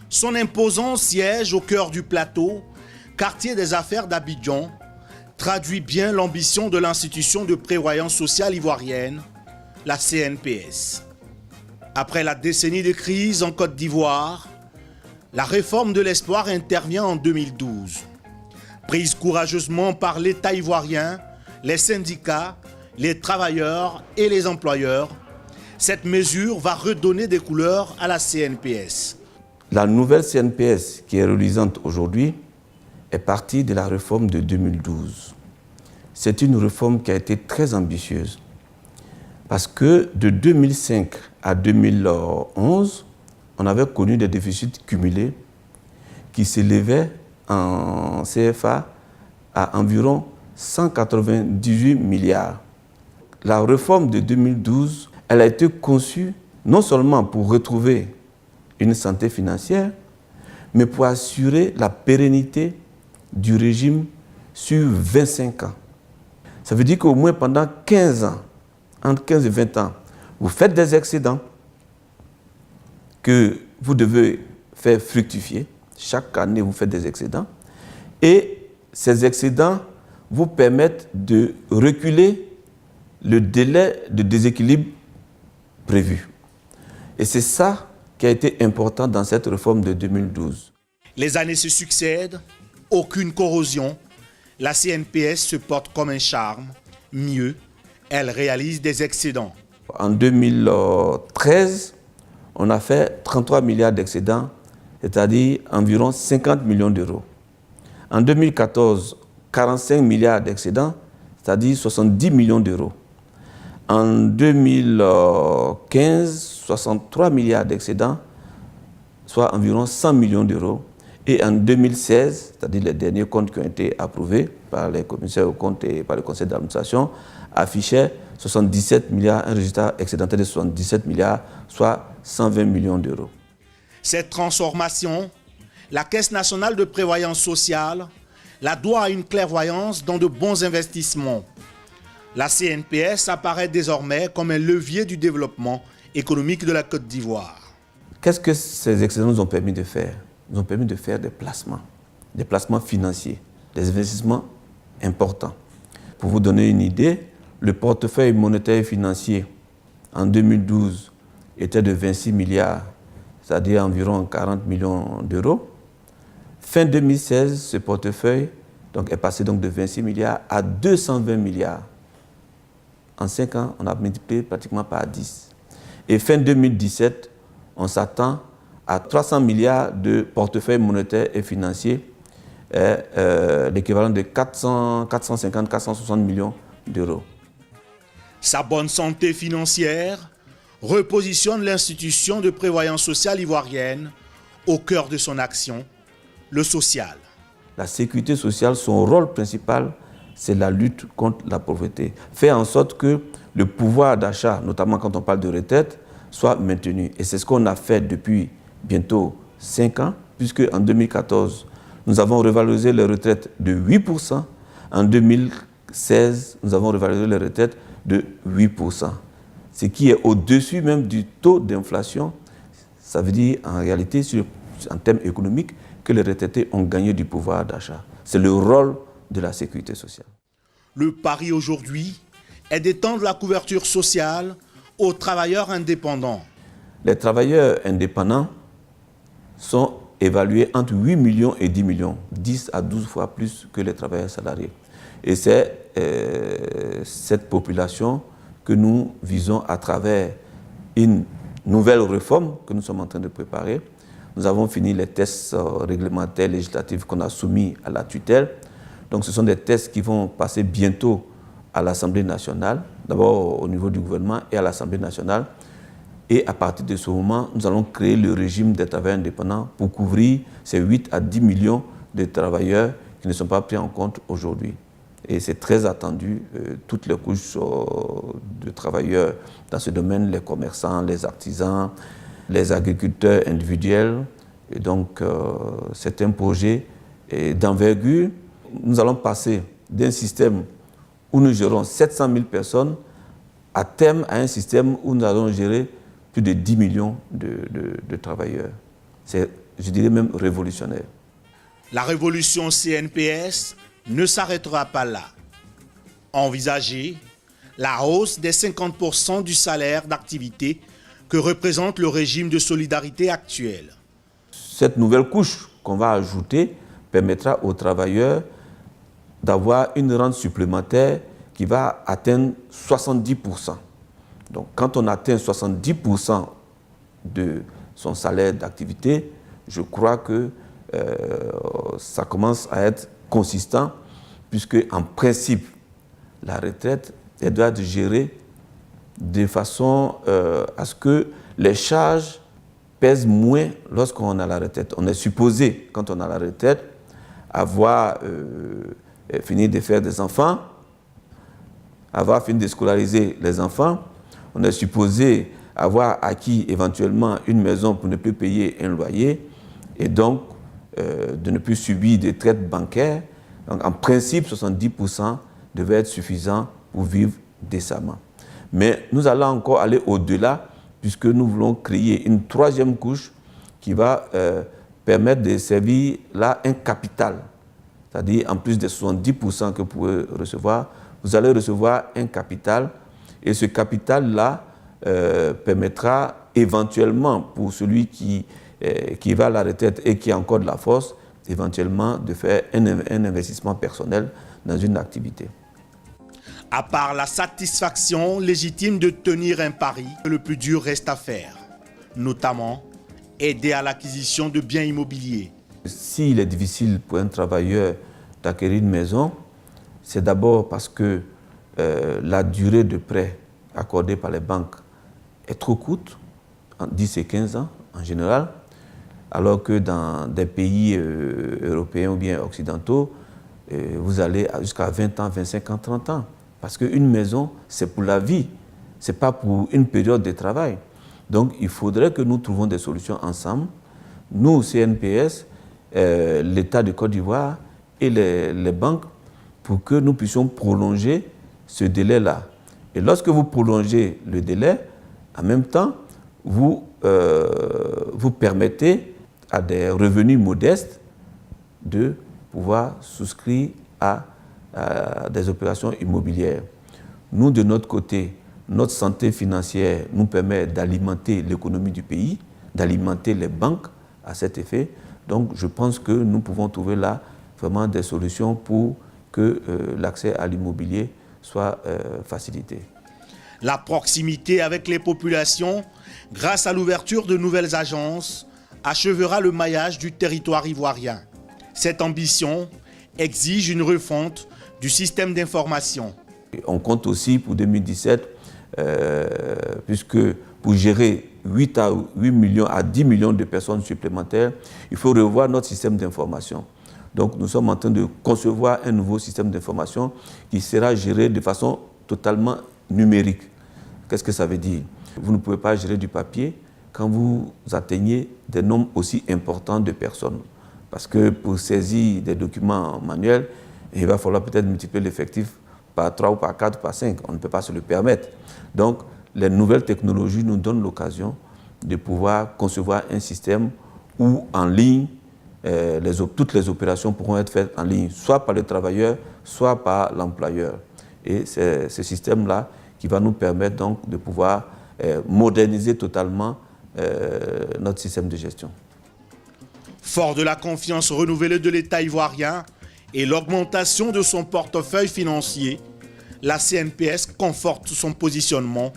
Son imposant siège au cœur du plateau, quartier des affaires d'Abidjan, traduit bien l'ambition de l'institution de prévoyance sociale ivoirienne, la CNPS. Après la décennie de crise en Côte d'Ivoire, la réforme de l'espoir intervient en 2012. Prise courageusement par l'État ivoirien, les syndicats, les travailleurs et les employeurs, cette mesure va redonner des couleurs à la CNPS. La nouvelle CNPS, qui est reluisante aujourd'hui, est partie de la réforme de 2012. C'est une réforme qui a été très ambitieuse parce que de 2005 à 2011, on avait connu des déficits cumulés qui s'élevaient en CFA à environ 198 milliards. La réforme de 2012, elle a été conçue non seulement pour retrouver une santé financière, mais pour assurer la pérennité du régime sur 25 ans. Ça veut dire qu'au moins pendant 15 ans, entre 15 et 20 ans, vous faites des excédents que vous devez faire fructifier. Chaque année, vous faites des excédents. Et ces excédents vous permettent de reculer le délai de déséquilibre prévu. Et c'est ça qui a été important dans cette réforme de 2012. Les années se succèdent, aucune corrosion. La CNPS se porte comme un charme. Mieux, elle réalise des excédents. En 2013, on a fait 33 milliards d'excédents, c'est-à-dire environ 50 millions d'euros. En 2014, 45 milliards d'excédents, c'est-à-dire 70 millions d'euros. En 2015, 63 milliards d'excédents, soit environ 100 millions d'euros. Et en 2016, c'est-à-dire les derniers comptes qui ont été approuvés par les commissaires aux comptes et par le conseil d'administration, affichaient 77 milliards, un résultat excédentaire de 77 milliards, soit 120 millions d'euros. Cette transformation, la Caisse nationale de prévoyance sociale la doit à une clairvoyance dans de bons investissements. La CNPS apparaît désormais comme un levier du développement économique de la Côte d'Ivoire. Qu'est-ce que ces excédents nous ont permis de faire? Ils nous ont permis de faire des placements financiers, des investissements importants. Pour vous donner une idée, le portefeuille monétaire et financier en 2012 était de 26 milliards, c'est-à-dire environ 40 millions d'euros. Fin 2016, ce portefeuille est passé de 26 milliards à 220 milliards. En 5 ans, on a multiplié pratiquement par 10. Et fin 2017, on s'attend à 300 milliards de portefeuille monétaire et financier, l'équivalent de 450-460 millions d'euros. Sa bonne santé financière repositionne l'institution de prévoyance sociale ivoirienne au cœur de son action, le social. La sécurité sociale, son rôle principal, c'est la lutte contre la pauvreté. Faire en sorte que le pouvoir d'achat, notamment quand on parle de retraite, soit maintenu. Et c'est ce qu'on a fait depuis bientôt 5 ans, puisque en 2014, nous avons revalorisé les retraites de 8%. En 2016, nous avons revalorisé les retraites de 8%. Ce qui est au-dessus même du taux d'inflation. Ça veut dire, en réalité, en termes économiques, que les retraités ont gagné du pouvoir d'achat. C'est le rôle de la sécurité sociale. Le pari aujourd'hui est d'étendre la couverture sociale aux travailleurs indépendants. Les travailleurs indépendants sont évalués entre 8 millions et 10 millions, 10 à 12 fois plus que les travailleurs salariés. Et c'est cette population que nous visons à travers une nouvelle réforme que nous sommes en train de préparer. Nous avons fini les tests réglementaires législatifs qu'on a soumis à la tutelle. Donc ce sont des tests qui vont passer bientôt à l'Assemblée nationale, d'abord au niveau du gouvernement et à l'Assemblée nationale. Et à partir de ce moment, nous allons créer le régime des travailleurs indépendants pour couvrir ces 8 à 10 millions de travailleurs qui ne sont pas pris en compte aujourd'hui. Et c'est très attendu, toutes les couches de travailleurs dans ce domaine, les commerçants, les artisans, les agriculteurs individuels. Et donc, c'est un projet d'envergure. Nous allons passer d'un système où nous gérons 700 000 personnes à terme à un système où nous allons gérer plus de 10 millions de travailleurs. C'est je dirais même révolutionnaire. La révolution CNPS ne s'arrêtera pas là. Envisagez la hausse des 50% du salaire d'activité que représente le régime de solidarité actuel. Cette nouvelle couche qu'on va ajouter permettra aux travailleurs d'avoir une rente supplémentaire qui va atteindre 70%. Donc quand on atteint 70% de son salaire d'activité, je crois que ça commence à être consistant, puisque en principe, la retraite, elle doit être gérée de façon à ce que les charges pèsent moins lorsqu'on a la retraite. On est supposé, quand on a la retraite, avoir fini de faire des enfants, avoir fini de scolariser les enfants. On est supposé avoir acquis éventuellement une maison pour ne plus payer un loyer et donc de ne plus subir des traites bancaires. Donc, en principe, 70% devait être suffisant pour vivre décemment. Mais nous allons encore aller au-delà puisque nous voulons créer une troisième couche qui va permettre de servir là un capital. C'est-à-dire, en plus des 70% que vous pouvez recevoir, vous allez recevoir un capital et ce capital-là permettra éventuellement pour celui qui va à la retraite et qui a encore de la force, éventuellement de faire un investissement personnel dans une activité. À part la satisfaction légitime de tenir un pari, le plus dur reste à faire, notamment aider à l'acquisition de biens immobiliers. S'il est difficile pour un travailleur d'acquérir une maison, c'est d'abord parce que la durée de prêt accordée par les banques est trop courte, en 10 et 15 ans en général, alors que dans des pays européens ou bien occidentaux, vous allez jusqu'à 20 ans, 25 ans, 30 ans. Parce qu'une maison, c'est pour la vie, ce n'est pas pour une période de travail. Donc il faudrait que nous trouvions des solutions ensemble, nous, CNPS, l'État de Côte d'Ivoire et les banques, pour que nous puissions prolonger ce délai-là. Et lorsque vous prolongez le délai, en même temps, vous permettez à des revenus modestes de pouvoir souscrire à des opérations immobilières. Nous, de notre côté, notre santé financière nous permet d'alimenter l'économie du pays, d'alimenter les banques à cet effet. Donc, je pense que nous pouvons trouver là vraiment des solutions pour que l'accès à l'immobilier soit facilité. La proximité avec les populations, grâce à l'ouverture de nouvelles agences, achèvera le maillage du territoire ivoirien. Cette ambition exige une refonte du système d'information. On compte aussi pour 2017, puisque pour gérer 8 millions à 10 millions de personnes supplémentaires, il faut revoir notre système d'information. Donc nous sommes en train de concevoir un nouveau système d'information qui sera géré de façon totalement numérique. Qu'est-ce que ça veut dire? Vous ne pouvez pas gérer du papier quand vous atteignez des nombres aussi importants de personnes. Parce que pour saisir des documents manuels, il va falloir peut-être multiplier l'effectif par 3 ou par 4 ou par 5. On ne peut pas se le permettre. Donc, les nouvelles technologies nous donnent l'occasion de pouvoir concevoir un système où, en ligne, toutes les opérations pourront être faites en ligne, soit par le travailleur, soit par l'employeur. Et c'est ce système-là qui va nous permettre donc de pouvoir moderniser totalement notre système de gestion. Fort de la confiance renouvelée de l'État ivoirien et l'augmentation de son portefeuille financier, la CNPS conforte son positionnement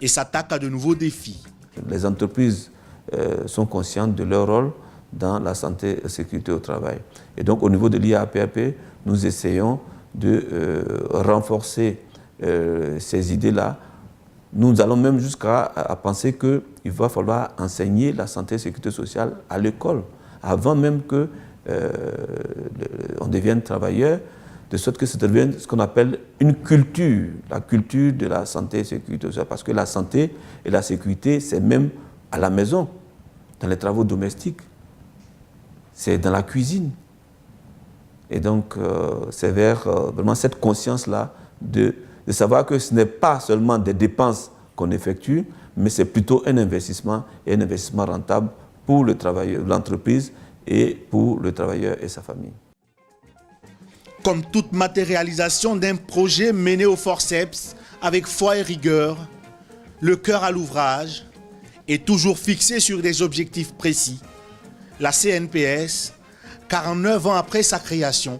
et s'attaque à de nouveaux défis. Les entreprises sont conscientes de leur rôle dans la santé et la sécurité au travail. Et donc au niveau de l'IAPP, nous essayons de renforcer ces idées-là. Nous allons même jusqu'à penser qu'il va falloir enseigner la santé et la sécurité sociale à l'école, avant même que on devienne travailleur, de sorte que ça devienne ce qu'on appelle une culture, la culture de la santé et la sécurité sociale. Parce que la santé et la sécurité, c'est même à la maison, dans les travaux domestiques, c'est dans la cuisine. Et donc, c'est vers vraiment cette conscience-là de savoir que ce n'est pas seulement des dépenses qu'on effectue, mais c'est plutôt un investissement, et un investissement rentable pour le travailleur, l'entreprise et pour le travailleur et sa famille. Comme toute matérialisation d'un projet mené au forceps, avec foi et rigueur, le cœur à l'ouvrage et toujours fixé sur des objectifs précis, la CNPS, 49 ans après sa création,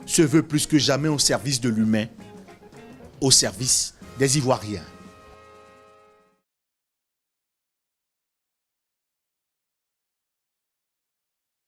se veut plus que jamais au service de l'humain, au service des Ivoiriens.